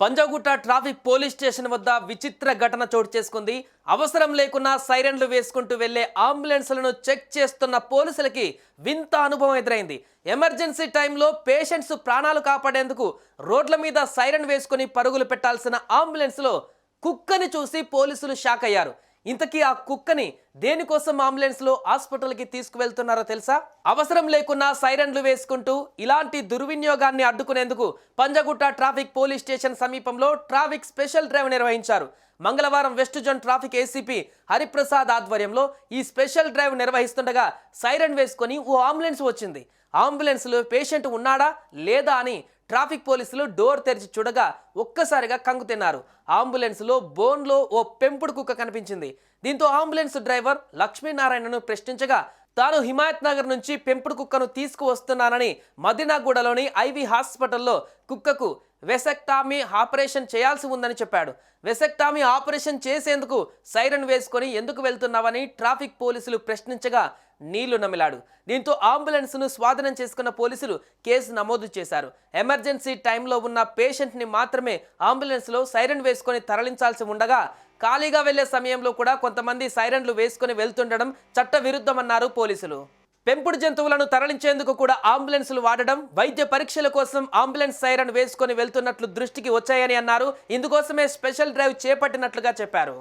Panjagutta traffic police station వద్ద విచిత్ర ఘటన చోటు చేసుకుంది. అవసరం లేకున్నా సైరన్లు వేసుకుంటూ వెళ్లే అంబులెన్స్లను చెక్ చేస్తున్న పోలీసులకి వింత అనుభవం ఎదురైంది. ఎమర్జెన్సీ టైంలో పేషెంట్స్ ప్రాణాలు కాపాడేందుకు రోడ్ల మీద సైరన్ వేసుకుని పరుగులు పెట్టాల్సిన అంబులెన్స్లో కుక్కని చూసి పోలీసులు షాక్ అయ్యారు. ఇంతకీ ఆ కుక్కని దేనికోసం అంబులెన్స్లో హాస్పిటల్కి తీసుకువెళ్తున్నారో తెలుసా? అవసరం లేకున్నా సైరన్లు వేసుకుంటూ ఇలాంటి దుర్వినియోగాన్ని అడ్డుకునేందుకు పంజాగుట్ట ట్రాఫిక్ పోలీస్ స్టేషన్ సమీపంలో ట్రాఫిక్ స్పెషల్ డ్రైవ్ నిర్వహించారు. మంగళవారం west zone traffic ACP Hariprasad ఆధ్వర్యంలో ఈ స్పెషల్ డ్రైవ్ నిర్వహిస్తుండగా సైరన్ వేసుకొని ఓ అంబులెన్స్ వచ్చింది. అంబులెన్స్లో పేషెంట్ ఉన్నాడా లేదా అని ట్రాఫిక్ పోలీసులు డోర్ తెరిచి చూడగా ఒక్కసారిగా కంగు తిన్నారు. అంబులెన్స్లో బోన్లో ఓ పెంపుడు కుక్క కనిపించింది. దీంతో అంబులెన్స్ డ్రైవర్ లక్ష్మీనారాయణను ప్రశ్నించగా తాను హిమాయత్ నగర్ నుంచి పెంపుడు కుక్కను తీసుకువస్తున్నానని మదినాగూడలోని ఐవి హాస్పిటల్లో కుక్కకు వెసెక్టామీ ఆపరేషన్ చేయాల్సి ఉందని చెప్పాడు. వెసెక్టామీ ఆపరేషన్ చేసేందుకు సైరన్ వేసుకొని ఎందుకు వెళ్తున్నావని ట్రాఫిక్ పోలీసులు ప్రశ్నించగా నీళ్లు నమిలాడు. దీంతో అంబులెన్స్ను స్వాధీనం చేసుకున్న పోలీసులు కేసు నమోదు చేశారు. ఎమర్జెన్సీ టైంలో ఉన్న పేషెంట్ని మాత్రమే అంబులెన్స్లో సైరన్ వేసుకొని తరలించాల్సి ఉండగా ఖాళీగా వెళ్లే సమయంలో కూడా కొంతమంది సైరన్లు వేసుకొని వెళ్తుండడం చట్ట విరుద్ధమన్నారు పోలీసులు. పెంపుడు జంతువులను తరలించేందుకు కూడా అంబులెన్సులు వాడడం, వైద్య పరీక్షల కోసం అంబులెన్స్ సైరన్ వేసుకొని వెళ్తున్నట్లు దృష్టికి వచ్చాయని అన్నారు. ఇందుకోసమే స్పెషల్ డ్రైవ్ చేపట్టినట్లుగా చెప్పారు.